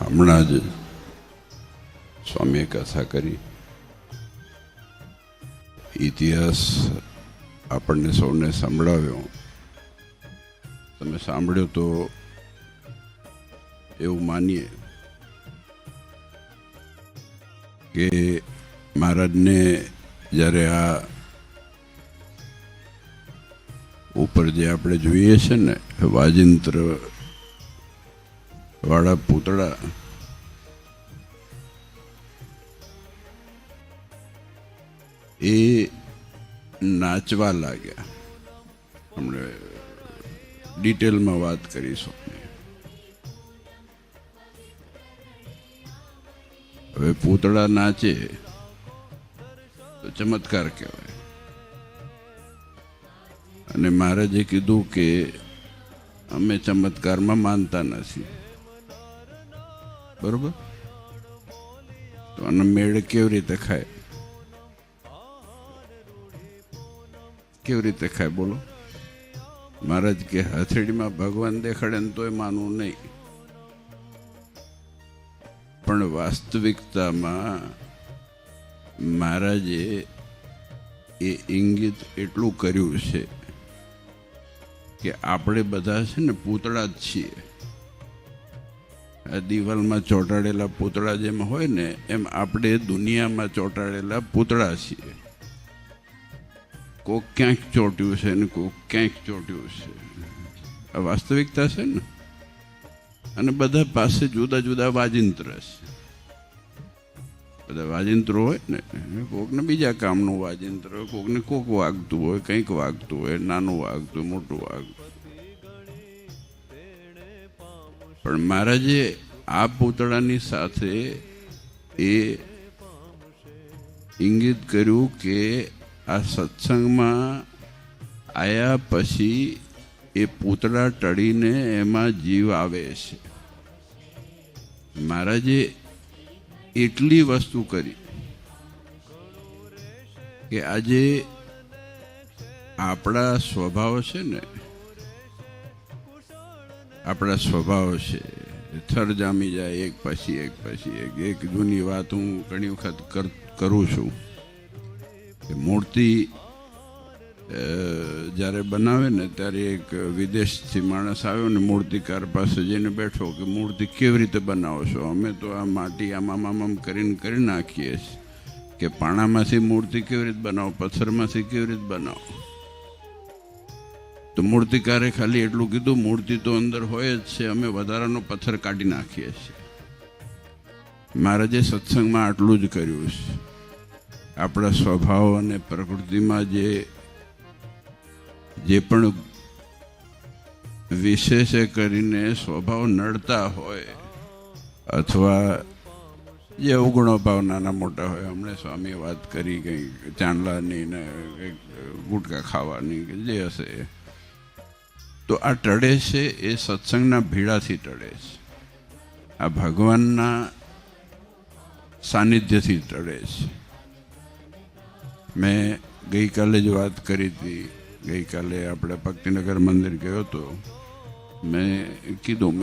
હમણાં જ સ્વામીએ કથા કરી. ઇતિહાસ આપણને સૌને સંભળાવ્યો. તમે સાંભળ્યો તો એવું માનીએ કે મહારાજને જ્યારે આ ઉપર જે આપણે જોઈએ છે ને વાજિંત્ર વાળા પૂતળા, એ નાચવા લાગ્યા. આપણે ડિટેલમાં વાત કરીશું. હવે પૂતળા નાચે તો ચમત્કાર કહેવાય. અને મહારાજે કીધું કે અમે ચમત્કારમાં માનતા નથી. બરોબર? તો આનો મેળ કેવી રીતે ખાય? કેવી રીતે ખાય બોલો? મહારાજ કે હથેળીમાં ભગવાન દેખાડે ને તોય માનવું નહીં. પણ વાસ્તવિકતામાં મહારાજે એ ઇંગિત એટલું કર્યું છે કે આપણે બધા છે ને પૂતળા જ છીએ. આ દિવાલમાં ચોંટાડેલા પૂતળા જેમ હોય ને એમ આપણે દુનિયામાં ચોંટાડેલા પૂતળા છીએ. કોક ક્યાંક ચોંટ્યું છે ને કોક ક્યાંક ચોંટ્યું છે. આ વાસ્તવિકતા છે ને. અને બધા પાસે જુદા જુદા વાજિંત્ર છે. બધા વાજિંત્રો હોય ને, કોકને બીજા કામનું વાજિંત્ર હોય, કોકને કોક વાગતું હોય, કંઈક વાગતું હોય, નાનું વાગતું, મોટું વાગતું. પણ મહારાજે આ પૂતળાની સાથે એ ઇંગિત કર્યું કે આ સત્સંગમાં આવ્યા પછી એ પૂતળા ટળીને એમાં જીવ આવે છે. મહારાજે એટલી વસ્તુ કરી કે આજે આપણા સ્વભાવ છે ને, આપણા સ્વભાવ છે થર જામી જાય એક પછી એક પછી એક. એક જૂની વાત હું ઘણી વખત કરું છું કે મૂર્તિ જ્યારે બનાવે ને ત્યારે એક વિદેશથી માણસ આવ્યો ને મૂર્તિકાર પાસે જઈને બેઠો કે મૂર્તિ કેવી રીતે બનાવો છો? અમે તો આ માટી આમ કરીને નાખીએ છીએ. કે પાણામાંથી મૂર્તિ કેવી રીતે બનાવો, પથ્થરમાંથી કેવી રીતે બનાવો? તો મૂર્તિકારે ખાલી એટલું કીધું, મૂર્તિ તો અંદર હોય જ છે, અમે વધારાનો પથ્થર કાઢી નાખીએ છીએ. મહારાજે સત્સંગમાં આટલું જ કર્યું છે. આપણા સ્વભાવ અને પ્રકૃતિમાં જે પણ વિશેષે કરીને સ્વભાવ નડતા હોય અથવા જે અવગુણો ભાવ નાના મોટા હોય, હમણાં સ્વામીએ વાત કરી કંઈ ચાંદલાની ને કંઈક ગુટકા ખાવાની કે જે હશે, તો આ ટળે છે એ સત્સંગના ભીડાથી ટળે છે. આ ભગવાનના સાનિધ્યથી ટળે છે. મેં ગઈકાલે જ વાત કરી હતી. ગઈકાલે આપણે ભક્તિનગર મંદિર ગયો હતો. મેં કીધું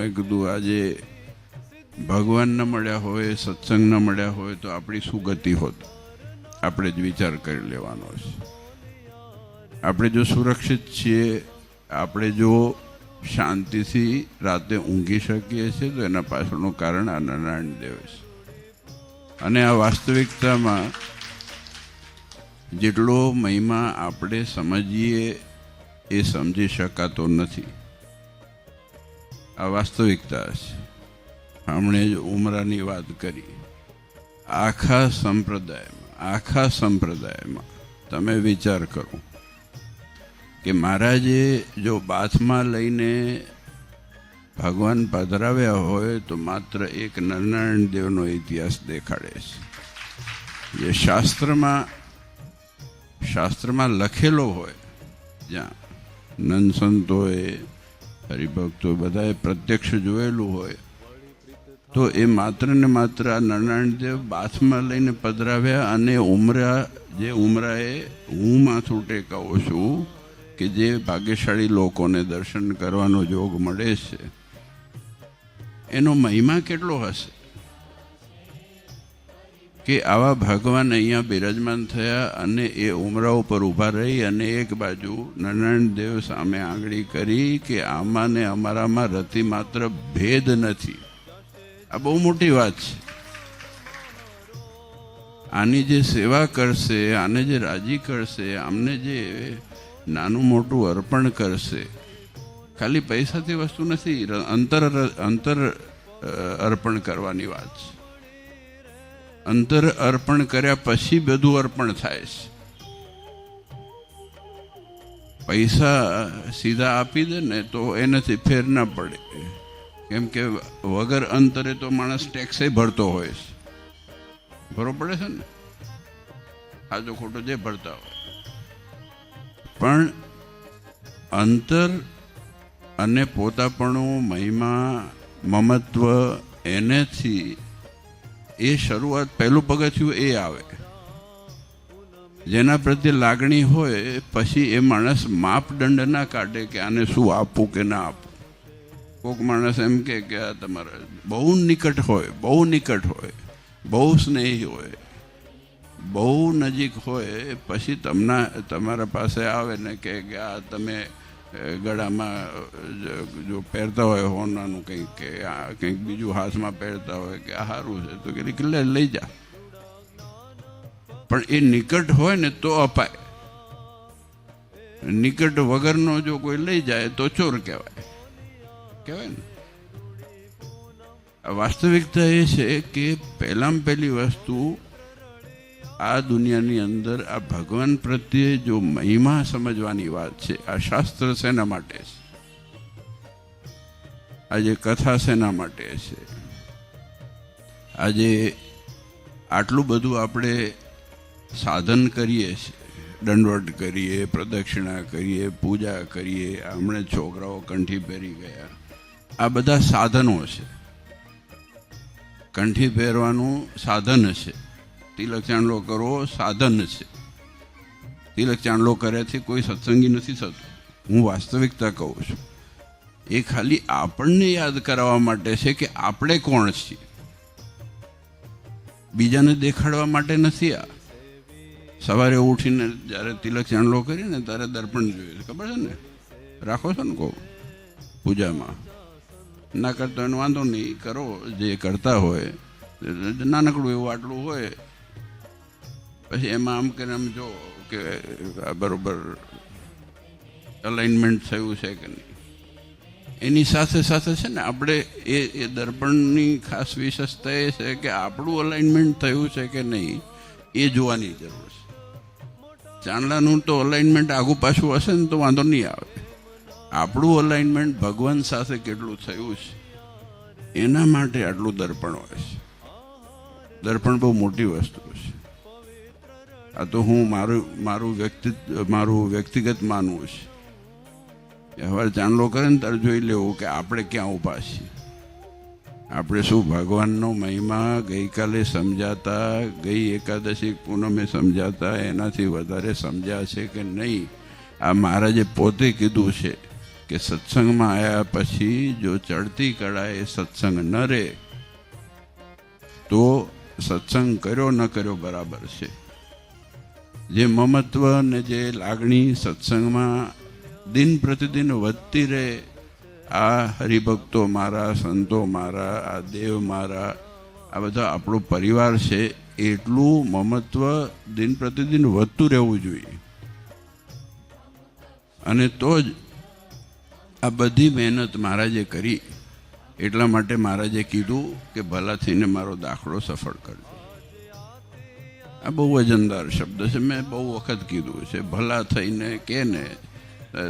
આજે ભગવાન ન મળ્યા હોય, સત્સંગ ન મળ્યા હોય તો આપણી શું ગતિ હોત? આપણે જ વિચાર કરી લેવાનો છે. આપણે જો સુરક્ષિત છીએ, આપણે જો શાંતિથી રાતે ઊંઘી શકીએ છીએ તો એના પાછળનું કારણ આ નારાયણ દેવ છે. અને આ વાસ્તવિકતામાં જેટલો મહિમા આપણે સમજીએ એ સમજી શકાતો નથી. આ વાસ્તવિકતા છે. હમણે જ ઉમરાની વાત કરી. આખા સંપ્રદાયમાં તમે વિચાર કરો કે મહારાજે જો બાથમાં લઈને ભગવાન પધરાવ્યા હોય તો માત્ર એક નારાયણ દેવનો ઇતિહાસ દેખાડે છે. જે શાસ્ત્રમાં લખેલો હોય, જ્યાં નંદ સંતોએ, હરિભક્તો બધાએ પ્રત્યક્ષ જોયેલું હોય, તો એ માત્ર ને માત્ર આ નારાયણ દેવ બાથમાં લઈને પધરાવ્યા. અને ઉમરાએ હું માથું ટેકાવું છું કે જે ભાગ્યશાળી લોકોને દર્શન કરવાનો યોગ મળે છે એનો મહિમા કેટલો હશે કે આવા ભગવાન અહીંયા બિરાજમાન થયા અને એ ઉમરા ઉપર ઊભા રહી અને એક બાજુ નારાયણ દેવ સામે આંગળી કરી કે આમાં ને અમારામાં રતિ માત્ર ભેદ નથી. આ બહુ મોટી વાત છે. આની જે સેવા કરશે, આને જે રાજી કરશે, આમને જે નાનું મોટું અર્પણ કરશે, ખાલી પૈસાથી વસ્તુ નથી, અંતર અર્પણ કરવાની વાત છે. અંતર અર્પણ કર્યા પછી બધું અર્પણ થાય છે. પૈસા સીધા આપી દે ને તો એનાથી ફેર ના પડે, કેમ કે વગર અંતરે તો માણસ ટેક્સે ભરતો હોય છે. બરોબર પડે છે ને, આજો ખોટો જે ભરતા હોય. પણ અંતર અને પોતાપણું, મહિમા, મમત્વ, એનેથી એ શરૂઆત, પહેલું પગથિયું એ આવે. જેના પ્રત્યે લાગણી હોય પછી એ માણસ માપદંડ ના કાઢે કે આને શું આપવું કે ના આપવું. કોઈક માણસ એમ કે આ તમારા બહુ નિકટ હોય, બહુ નિકટ હોય, બહુ સ્નેહી હોય, બહુ નજીક હોય, પછી તમારા પાસે આવે ને કે આ તમે ગળામાં જો પહેરતા હોય હોનાનું કંઈક, કે આ કંઈક બીજું હાથમાં પહેરતા હોય કે આ સારું છે તો કે લઈ જા. પણ એ નિકટ હોય ને તો અપાય. નિકટ વગરનો જો કોઈ લઈ જાય તો ચોર કહેવાય ને. વાસ્તવિકતા એ છે કે પહેલામાં પહેલી વસ્તુ આ દુનિયાની અંદર આ ભગવાન પ્રત્યે જો મહિમા સમજવાની વાત છે. આ શાસ્ત્ર શેના માટે છે? આજે કથા શેના માટે છે? આજે આટલું બધું આપણે સાધન કરીએ છીએ, દંડવટ કરીએ, પ્રદક્ષિણા કરીએ, પૂજા કરીએ, હમણાં છોકરાઓ કંઠી પહેરી ગયા, આ બધા સાધનો છે. કંઠી પહેરવાનું સાધન છે, તિલક ચાંદલો કરવો સાધન છે. તિલક ચાંદલો કર્યાથી કોઈ સત્સંગી નથી થતું. હું વાસ્તવિકતા કહું છું. એ ખાલી આપણને યાદ કરાવવા માટે છે કે આપણે કોણ છીએ, બીજાને દેખાડવા માટે નથી. આ સવારે ઉઠીને જ્યારે તિલક ચાંદલો કરીને ત્યારે દર્પણ જોઈએ, ખબર છે ને, રાખો છો ને કહું પૂજામાં. ના કરતો એનો વાંધો નહીં, કરો જે કરતા હોય. નાનકડું એવું આટલું હોય, પછી એમાં આમ કરીને આમ જો કે બરોબર અલાઇનમેન્ટ થયું છે કે નહીં. એની સાથે સાથે છે ને આપણે એ દર્પણની ખાસ વિશેષતા એ છે કે આપણું અલાઇનમેન્ટ થયું છે કે નહીં એ જોવાની જરૂર છે. ચાંદલાનું તો અલાઇનમેન્ટ આગું પાછું હશે ને તો વાંધો નહીં આવે. આપણું અલાઇનમેન્ટ ભગવાન સાથે કેટલું થયું છે એના માટે આટલું દર્પણ હોય છે. દર્પણ બહુ મોટી વસ્તુ છે. આ તો હું મારું વ્યક્તિગત માનવું છે. હવે ચાંદલો કરે ને ત્યારે જોઈ લેવું કે આપણે ક્યાં ઊભા છીએ. આપણે શું ભગવાનનો મહિમા ગઈકાલે સમજાતા, ગઈ એકાદશી પૂનમે સમજાતા, એનાથી વધારે સમજ્યા છે કે નહીં? આ મહારાજે પોતે કીધું છે કે સત્સંગમાં આવ્યા પછી જો ચડતી કળાએ સત્સંગ ન રહે તો સત્સંગ કર્યો ન કર્યો બરાબર છે. જે મમત્વ ને જે લાગણી સત્સંગમાં દિન પ્રતિદિન વધતી રહે, આ હરિભક્તો મારા, સંતો મારા, આ દેવ મારા, આ બધા આપણો પરિવાર છે, એટલું મમત્વ દિન પ્રતિદિન વધતું રહેવું જોઈએ. અને તો જ આ બધી મહેનત મહારાજે કરી. એટલા માટે મહારાજે કીધું કે ભલા થઈને મારો દાખલો સફળ કરજો. આ બહુ વજનદાર શબ્દ છે, મેં બહુ વખત કીધું છે. ભલા થઈને કે ને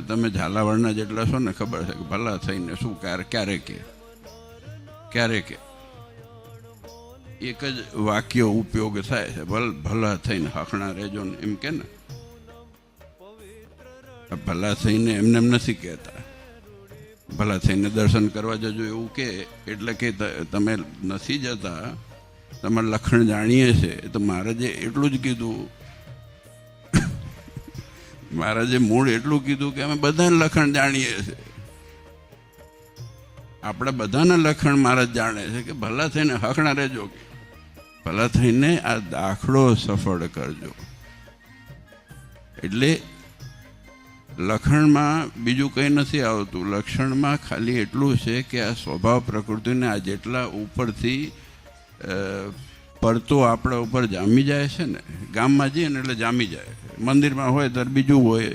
તમે ઝાલાવાડના જેટલા છો ને ખબર છે કે ભલા થઈને શું ક્યારે કે એક જ વાક્ય ઉપયોગ થાય છે. ભલા થઈને હખણા રહેજો ને એમ કે ને, ભલા થઈને એમને એમ નથી કહેતા. ભલા થઈને દર્શન કરવા જજો એવું કે એટલે કે તમે નથી જતા, તમારે લખણ જાણીએ છે. તો મહારાજે એટલું જ કીધું, મહારાજે મૂળ એટલું કીધું કે અમે બધાને લખણ જાણીએ છીએ. આપણા બધાના લખણ મહારાજ જાણે છે કે ભલા થઈને હકણા રહેજો, કે ભલા થઈને આ દાખલો સફળ કરજો. એટલે લખણમાં બીજું કંઈ નથી આવતું. લક્ષણમાં ખાલી એટલું છે કે આ સ્વભાવ પ્રકૃતિને આ જેટલા ઉપરથી પડતો આપણા ઉપર જામી જાય છે ને, ગામમાં જઈએ ને એટલે જામી જાય, મંદિરમાં હોય ત્યારે બીજું હોય,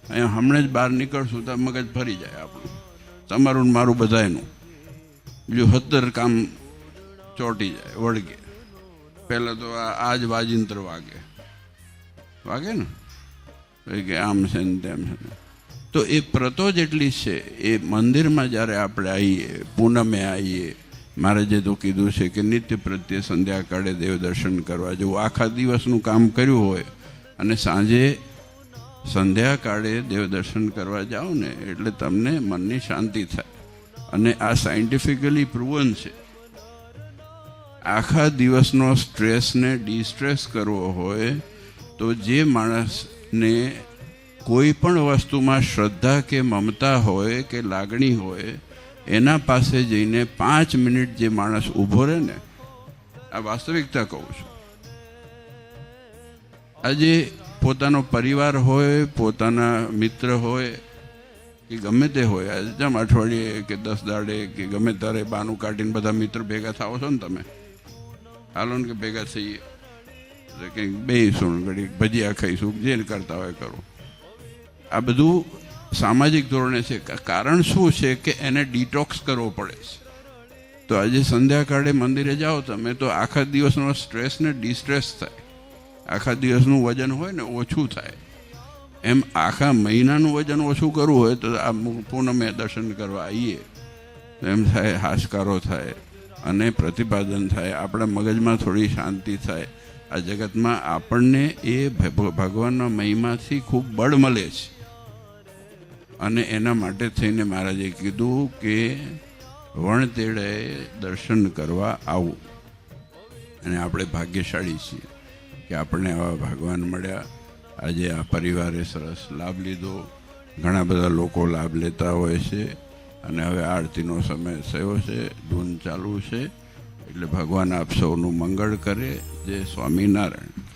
અહીંયા હમણાં જ બહાર નીકળશું તો મગજ ફરી જાય આપણું, તમારું ને મારું બધાયનું, બીજું 17 કામ ચોંટી જાય, વળગે. પહેલાં તો આ જ વાજિંત્ર વાગે ને કે આમ છે ને તેમ છે ને. તો એ પ્રતો જેટલી છે એ મંદિરમાં જ્યારે આપણે આવીએ, પૂનમે આવીએ, મહારાજે તો કીધું છે કે નિત્ય પ્રત્યે સંધ્યાકાળે દેવ દર્શન કરવા જવું. આખા દિવસનું કામ કર્યું હોય અને સાંજે સંધ્યાકાળે દેવ દર્શન કરવા જાઓ ને એટલે તમને મનની શાંતિ થાય. અને આ સાયન્ટિફિકલી પ્રૂવન છે. આખા દિવસનો સ્ટ્રેસને ડિસ્ટ્રેસ કરવો હોય તો જે માણસને કોઈ પણ વસ્તુમાં શ્રદ્ધા કે મમતા હોય કે લાગણી હોય, એના પાસે જઈને 5 મિનિટ જે માણસ ઊભો રહે ને, આ વાસ્તવિકતા કહું છું. આજે પોતાનો પરિવાર હોય, પોતાના મિત્ર હોય કે ગમે તે હોય, જેમ અઠવાડિયે કે 10 દાડે કે ગમે ત્યારે બાનું કાઢીને બધા મિત્ર ભેગા થાઓ છો ને તમે, હાલો ને કે ભેગા થઈએ, કંઈક બેસીશું, ઘડી ભજીયા ખાઈશું, જે કરતા હોય કરો. આ બધું સામાજિક ધોરણે છે. કારણ શું છે કે એને ડિટોક્સ કરવો પડે છે. તો આજે સંધ્યાકાળે મંદિરે જાઓ તમે તો આખા દિવસનો સ્ટ્રેસ ને ડિસ્ટ્રેસ થાય, આખા દિવસનું વજન હોય ને ઓછું થાય. એમ આખા મહિનાનું વજન ઓછું કરવું હોય તો આ પૂનમે દર્શન કરવા આવીએ તો એમ થાય, હાશકારો થાય અને પ્રતિપાદન થાય, આપણા મગજમાં થોડી શાંતિ થાય. આ જગતમાં આપણને એ ભગવાનના મહિમાથી ખૂબ બળ મળે છે. અને એના માટે થઈને મહારાજે કીધું કે વણતેડે દર્શન કરવા આવું. અને આપણે ભાગ્યશાળી છીએ કે આપણને આવા ભગવાન મળ્યા. આજે આ પરિવારે સરસ લાભ લીધો, ઘણા બધા લોકો લાભ લેતા હોય છે. અને હવે આરતીનો સમય થયો છે, ધૂન ચાલુ છે, એટલે ભગવાન આપ સૌનું મંગળ કરે. જય સ્વામિનારાયણ.